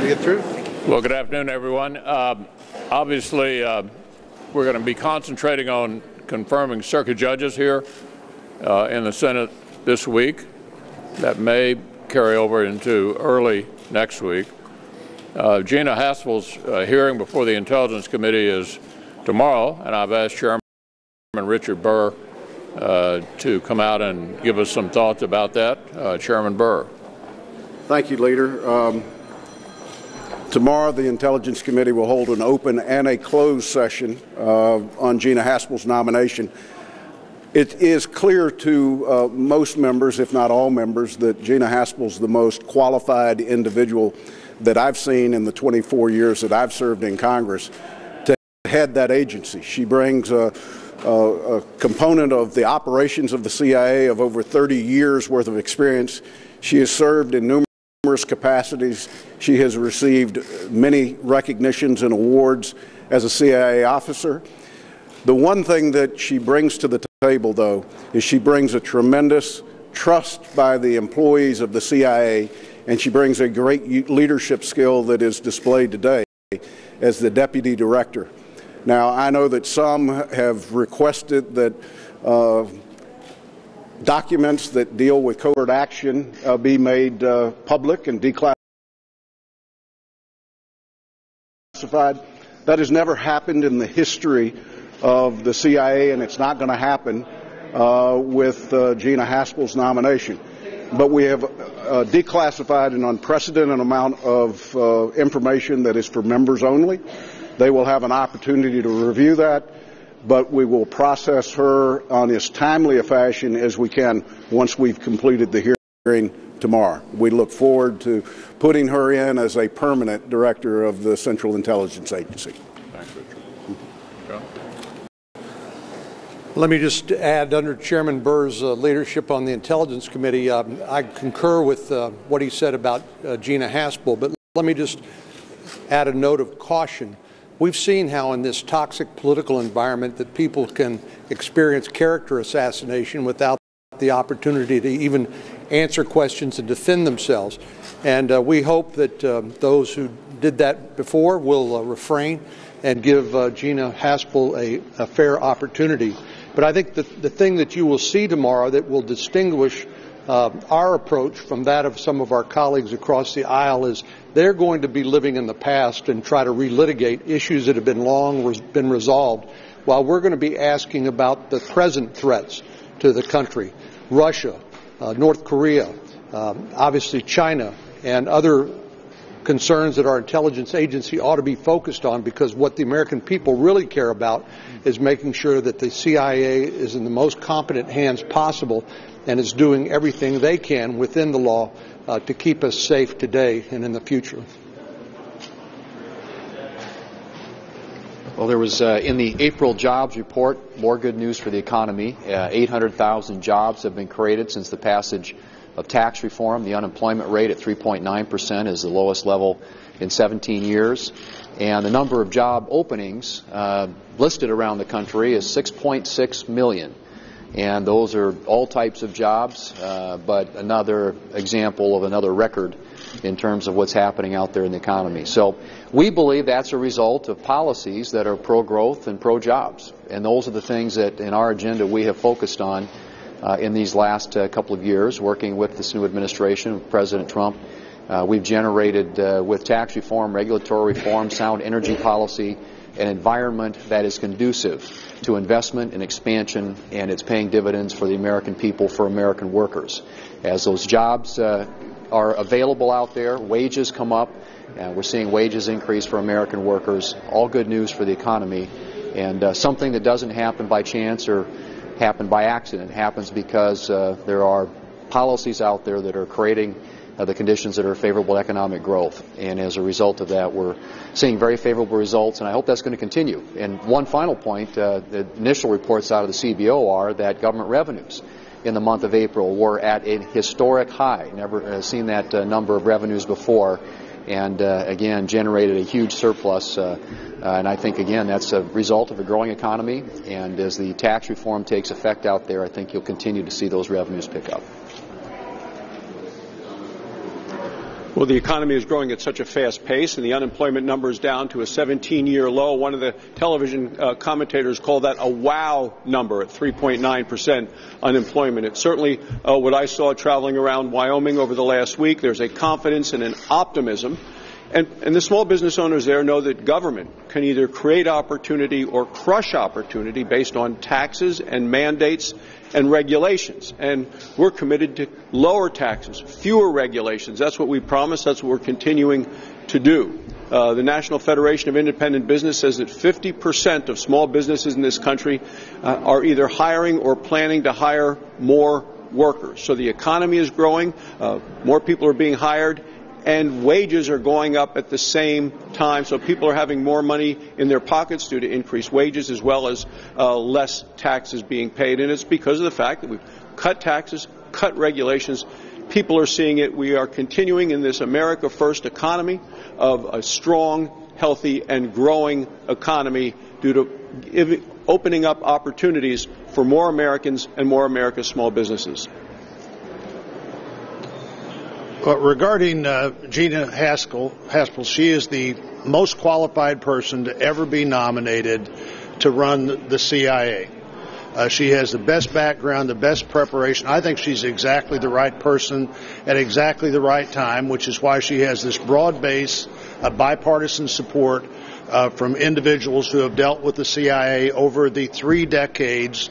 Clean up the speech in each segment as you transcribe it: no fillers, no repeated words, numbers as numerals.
to get through. Well, good afternoon, everyone. Obviously, we're going to be concentrating on confirming circuit judges here in the Senate this week. That may carry over into early next week. Gina Haspel's hearing before the Intelligence Committee is tomorrow, and I've asked Chairman Richard Burr to come out and give us some thoughts about that. Chairman Burr. Thank you, Leader. Tomorrow, the Intelligence Committee will hold an open and a closed session on Gina Haspel's nomination. It is clear to most members, if not all members, that Gina Haspel is the most qualified individual that I've seen in the 24 years that I've served in Congress to head that agency. She brings a component of the operations of the CIA of over 30 years worth of experience. She has served in numerous capacities. She has received many recognitions and awards as a CIA officer. The one thing that she brings to the table, though, is she brings a tremendous trust by the employees of the CIA, and she brings a great leadership skill that is displayed today as the Deputy Director. Now, I know that some have requested that documents that deal with covert action be made public and declassified. That has never happened in the history of the CIA, and it's not going to happen with Gina Haspel's nomination. But we have declassified an unprecedented amount of information that is for members only. They will have an opportunity to review that, but we will process her on as timely a fashion as we can once we've completed the hearing tomorrow. We look forward to putting her in as a permanent director of the Central Intelligence Agency. Thanks, Richard. Let me just add, under Chairman Burr's leadership on the Intelligence Committee, I concur with what he said about Gina Haspel, but let me just add a note of caution. We've seen how in this toxic political environment that people can experience character assassination without the opportunity to even answer questions and defend themselves. And we hope that those who did that before will refrain and give Gina Haspel a fair opportunity. But I think the thing that you will see tomorrow that will distinguish our approach from that of some of our colleagues across the aisle is they're going to be living in the past and try to relitigate issues that have been long been resolved, while we're going to be asking about the present threats to the country: Russia, North Korea, obviously China, and other concerns that our intelligence agency ought to be focused on, because what the American people really care about is making sure that the CIA is in the most competent hands possible and is doing everything they can within the law to keep us safe today and in the future. Well, there was in the April jobs report more good news for the economy. 800,000 jobs have been created since the passage of tax reform. The unemployment rate at 3.9% is the lowest level in 17 years. And the number of job openings listed around the country is 6.6 million. And those are all types of jobs, but another example of another record in terms of what's happening out there in the economy. So we believe that's a result of policies that are pro-growth and pro-jobs. And those are the things that in our agenda we have focused on in these last couple of years, working with this new administration, with President Trump. We've generated, with tax reform, regulatory reform, sound energy policy, an environment that is conducive to investment and expansion, and it's paying dividends for the American people, for American workers. As those jobs are available out there, wages come up, and we're seeing wages increase for American workers. All good news for the economy, and something that doesn't happen by chance or happen by accident. It happens because there are policies out there that are creating the conditions that are favorable economic growth. And as a result of that, we're seeing very favorable results, and I hope that's going to continue. And one final point, the initial reports out of the CBO are that government revenues in the month of April were at a historic high. Never seen that number of revenues before, and again, generated a huge surplus. And I think, again, that's a result of a growing economy, and as the tax reform takes effect out there, I think you'll continue to see those revenues pick up. Well, Well, the economy is growing at such a fast pace, and the unemployment number is down to a 17-year low. One of the television commentators called that a wow number at 3.9% unemployment. It's certainly what I saw traveling around Wyoming over the last week. There's a confidence and an optimism. And the small business owners there know that government can either create opportunity or crush opportunity based on taxes and mandates and regulations. And we're committed to lower taxes, fewer regulations. That's what we promised. That's what we're continuing to do. The National Federation of Independent Business says that 50% of small businesses in this country are either hiring or planning to hire more workers. So the economy is growing, more people are being hired, and wages are going up at the same time, so people are having more money in their pockets due to increased wages as well as less taxes being paid. And it's because of the fact that we've cut taxes, cut regulations. People are seeing it. We are continuing in this America First economy of a strong, healthy, and growing economy due to opening up opportunities for more Americans and more America's small businesses. Regarding Gina Haspel, she is the most qualified person to ever be nominated to run the CIA. She has the best background, the best preparation. I think she's exactly the right person at exactly the right time, which is why she has this broad base of bipartisan support from individuals who have dealt with the CIA over the 3 decades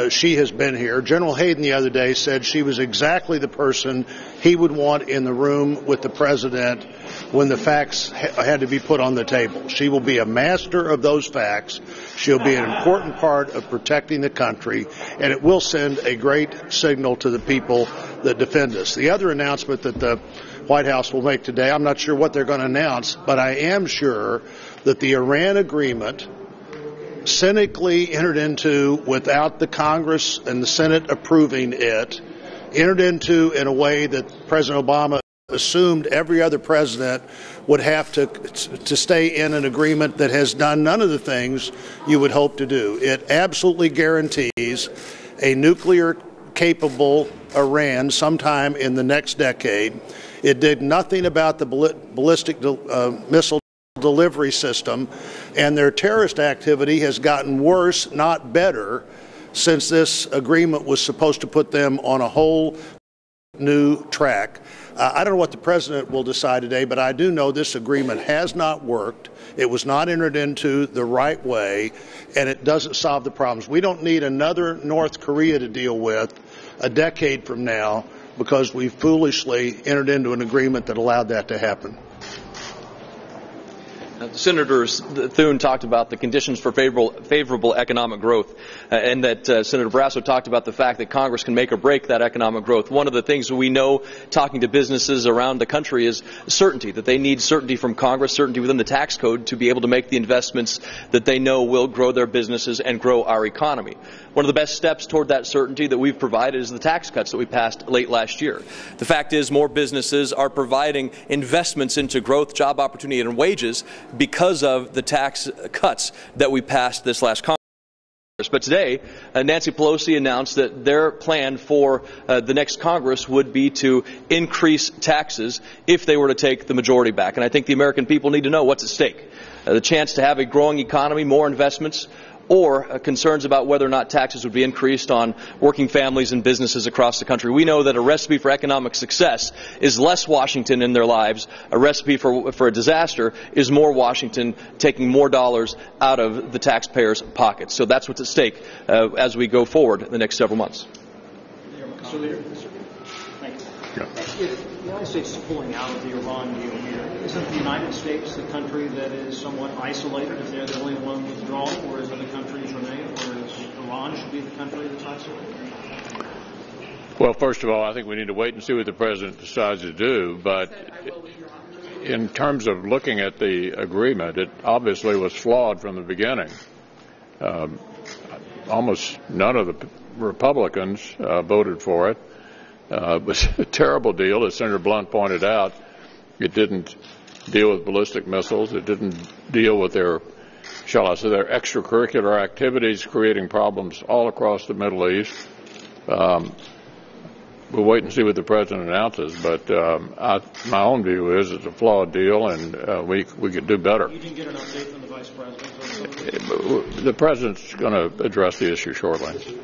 she has been here. General Hayden the other day said she was exactly the person he would want in the room with the president when the facts had to be put on the table. She will be a master of those facts. She'll be an important part of protecting the country, and it will send a great signal to the people that defend us. The other announcement that the White House will make today, I'm not sure what they're going to announce, but I am sure that the Iran agreement, cynically entered into without the Congress and the Senate approving it, entered into in a way that President Obama assumed every other president would have to stay in an agreement that has done none of the things you would hope to do. It absolutely guarantees a nuclear-capable Iran sometime in the next decade. It did nothing about the ballistic missile delivery system, and their terrorist activity has gotten worse, not better, since this agreement was supposed to put them on a whole new track. I don't know what the president will decide today, but I do know this agreement has not worked. It was not entered into the right way, and it doesn't solve the problems. We don't need another North Korea to deal with a decade from now because we foolishly entered into an agreement that allowed that to happen. Senator Thune talked about the conditions for favorable economic growth, and that Senator Barrasso talked about the fact that Congress can make or break that economic growth. One of the things we know talking to businesses around the country is certainty, that they need certainty from Congress, certainty within the tax code to be able to make the investments that they know will grow their businesses and grow our economy. One of the best steps toward that certainty that we've provided is the tax cuts that we passed late last year. The fact is more businesses are providing investments into growth, job opportunity, and wages because of the tax cuts that we passed this last Congress. But today, Nancy Pelosi announced that their plan for the next Congress would be to increase taxes if they were to take the majority back. And I think the American people need to know what's at stake. The chance to have a growing economy, more investments, or concerns about whether or not taxes would be increased on working families and businesses across the country. We know that a recipe for economic success is less Washington in their lives. A recipe for a disaster is more Washington taking more dollars out of the taxpayers' pockets. So that's what's at stake as we go forward in the next several months. If the United States is pulling out of the Iran deal here, isn't the United States the country that is somewhat isolated if they're the only one withdrawing, or is other countries remain, or is Iran should be the country that's isolated? Well, first of all, I think we need to wait and see what the president decides to do. But in terms of looking at the agreement, it obviously was flawed from the beginning. Almost none of the Republicans voted for it. It was a terrible deal, as Senator Blunt pointed out. It didn't deal with ballistic missiles. It didn't deal with their, shall I say, their extracurricular activities, creating problems all across the Middle East. we'll wait and see what the president announces. But my own view is it's a flawed deal, and we could do better. You didn't get an update from the vice president? The president's going to address the issue shortly.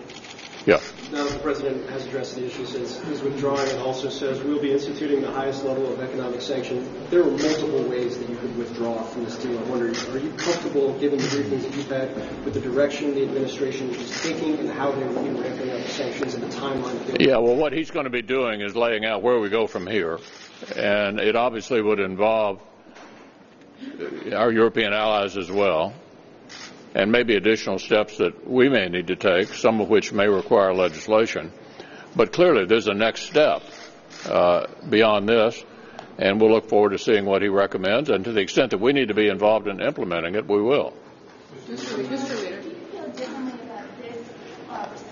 Yeah. Now that the president has addressed the issue, says he's withdrawing, and also says we'll be instituting the highest level of economic sanction. There are multiple ways that you could withdraw from this deal. I'm wondering, are you comfortable, given the briefings that you've had, with the direction the administration is taking and how they will be ramping up the sanctions and the timeline? Yeah, well, what he's going to be doing is laying out where we go from here, and it obviously would involve our European allies as well, and maybe additional steps that we may need to take, some of which may require legislation. But clearly there's a next step beyond this, and we'll look forward to seeing what he recommends, and to the extent that we need to be involved in implementing it, we will. Mr. Leader. Do you feel differently about this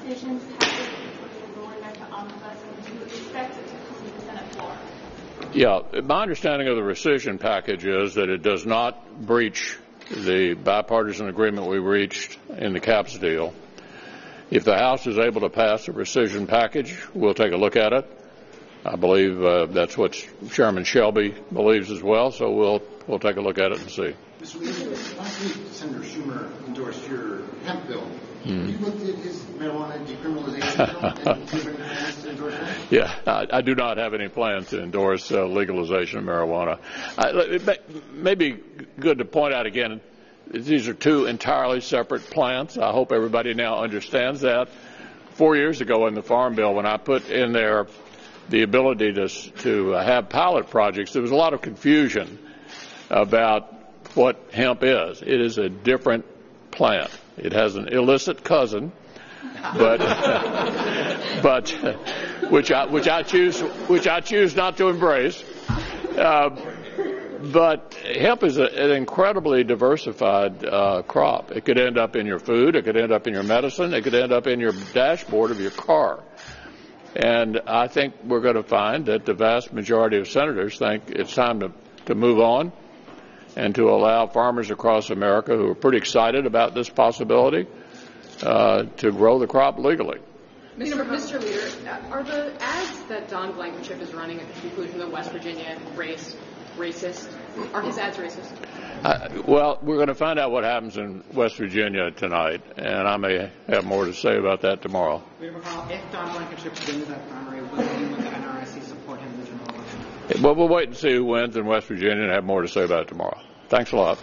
rescission package for the going back to omnibus, and do you expect it to come to the Senate floor? Yeah, my understanding of the rescission package is that it does not breach the bipartisan agreement we reached in the caps deal. If the House is able to pass a rescission package, we'll take a look at it. I believe that's what Chairman Shelby believes as well, so we'll take a look at it and see. Mr. Leader, last week Senator Schumer endorsed your hemp bill. Have you looked at his marijuana decriminalization bill and do you have any plans to endorse that? Yeah, I do not have any plans to endorse legalization of marijuana. It may be good to point out again, these are two entirely separate plants. I hope everybody now understands that. 4 years ago in the Farm Bill, when I put in there the ability to have pilot projects, there was a lot of confusion about what hemp is. It is a different plant. It has an illicit cousin, but which I choose not to embrace. But hemp is an incredibly diversified crop. It could end up in your food. It could end up in your medicine. It could end up in your dashboard of your car. And I think we're going to find that the vast majority of senators think it's time to move on and to allow farmers across America who are pretty excited about this possibility to grow the crop legally. Mr. Leader, are the ads that Don Blankenship is running at the conclusion of the West Virginia race racist? Are his ads racist? Well, we're going to find out what happens in West Virginia tonight, and I may have more to say about that tomorrow. Leader McConnell, if Don Blankenship wins that primary, will he with the NRSC support him in the general election? Well, we'll wait and see who wins in West Virginia and have more to say about it tomorrow. Thanks a lot.